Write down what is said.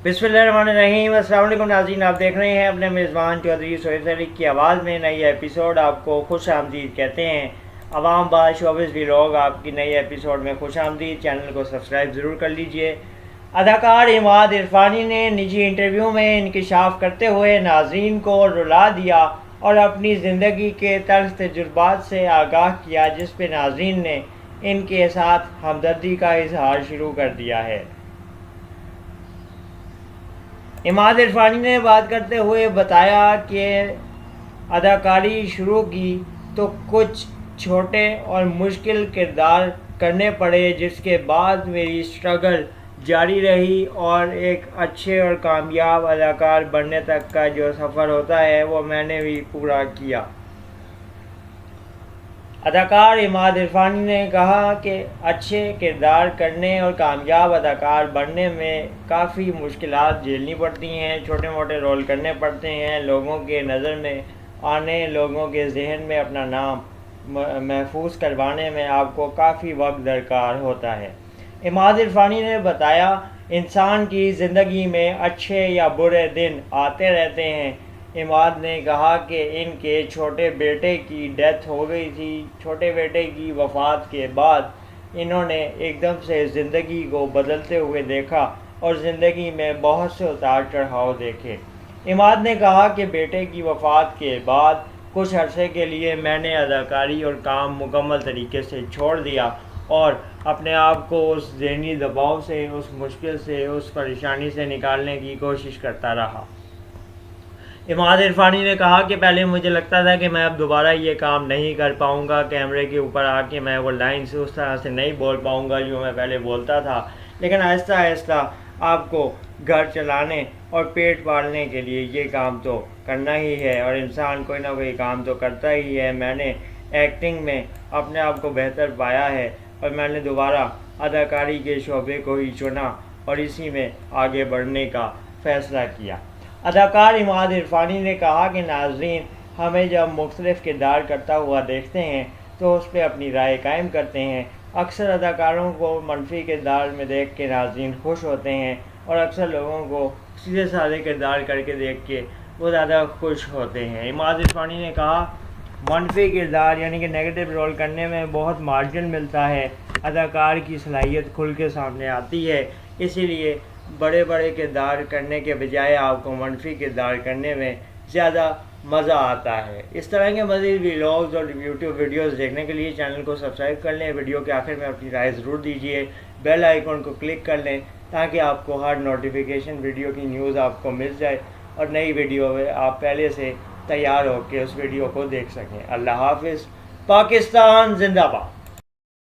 बिस्मिल्लाहिर्रहमानिर्रहीम। अस्सलाम वालेकुम नाज़रीन, आप देख रहे हैं अपने मेज़बान चौधरी सोहेल सलीक की आवाज़ में नई एपिसोड। आपको खुश आमदीद कहते हैं। अवाम बाज शोबिज़ व्लॉग आपकी नई एपिसोड में खुश आमदीद। चैनल को सब्सक्राइब ज़रूर कर लीजिए। अदाकार इमाद इरफानी ने निजी इंटरव्यू में इंकिशाफ करते हुए नाज़रीन को रुला दिया और अपनी ज़िंदगी के तल्ख़ तजुर्बात से आगाह किया, जिस पे नाज़रीन ने इनके साथ हमदर्दी का इजहार शुरू कर दिया है। इमाद इरफानी ने बात करते हुए बताया कि अदाकारी शुरू की तो कुछ छोटे और मुश्किल किरदार करने पड़े, जिसके बाद मेरी स्ट्रगल जारी रही और एक अच्छे और कामयाब अदाकार बनने तक का जो सफ़र होता है वो मैंने भी पूरा किया। अदाकार इमाद इरफानी ने कहा कि अच्छे किरदार करने और कामयाब अदाकार बनने में काफ़ी मुश्किलात झेलनी पड़ती हैं, छोटे मोटे रोल करने पड़ते हैं, लोगों के नज़र में आने, लोगों के जहन में अपना नाम महफूज करवाने में आपको काफ़ी वक्त दरकार होता है। इमाद इरफानी ने बताया, इंसान की ज़िंदगी में अच्छे या बुरे दिन आते रहते हैं। इमाद ने कहा कि इनके छोटे बेटे की डेथ हो गई थी। छोटे बेटे की वफ़ात के बाद इन्होंने एकदम से ज़िंदगी को बदलते हुए देखा और ज़िंदगी में बहुत से उतार चढ़ाव देखे। इमाद ने कहा कि बेटे की वफ़ात के बाद कुछ अरसे के लिए मैंने अदाकारी और काम मुकम्मल तरीके से छोड़ दिया और अपने आप को उस ज़हनी दबाव से, उस मुश्किल से, उस परेशानी से निकालने की कोशिश करता रहा। इमाद इरफानी ने कहा कि पहले मुझे लगता था कि मैं अब दोबारा ये काम नहीं कर पाऊँगा, कैमरे के ऊपर आके मैं वो लाइन्स उस तरह से नहीं बोल पाऊँगा जो मैं पहले बोलता था, लेकिन आहिस्ता आहिस्ता आपको घर चलाने और पेट पालने के लिए ये काम तो करना ही है और इंसान कोई ना कोई काम तो करता ही है। मैंने एक्टिंग में अपने आप को बेहतर पाया है और मैंने दोबारा अदाकारी के शोबे को ही चुना और इसी में आगे बढ़ने का फ़ैसला किया। अदाकार इमाद इरफानी ने कहा कि नाज़रीन हमें जब मुख्तलिफ़ किरदार करता हुआ देखते हैं तो उस पर अपनी राय कायम करते हैं। अक्सर अदाकारों को मनफी किरदार में देख के नाज़रीन खुश होते हैं और अक्सर लोगों को सीधे साधे किरदार करके देख के वो ज़्यादा खुश होते हैं। इमाद इरफानी ने कहा, मनफी किरदार यानी कि नेगेटिव रोल करने में बहुत मार्जिन मिलता है, अदाकार की सलाहियत खुल के सामने आती है, इसीलिए बड़े बड़े किरदार करने के बजाय आपको मनफी किरदार करने में ज़्यादा मज़ा आता है। इस तरह के मज़ीद व्लॉग्स और यूट्यूब वीडियोस देखने के लिए चैनल को सब्सक्राइब कर लें। वीडियो के आखिर में अपनी राय ज़रूर दीजिए। बेल आइकन को क्लिक कर लें ताकि आपको हर नोटिफिकेशन वीडियो की न्यूज़ आपको मिल जाए और नई वीडियो में आप पहले से तैयार होकर उस वीडियो को देख सकें। अल्लाह हाफ़िज़। पाकिस्तान जिंदाबाद।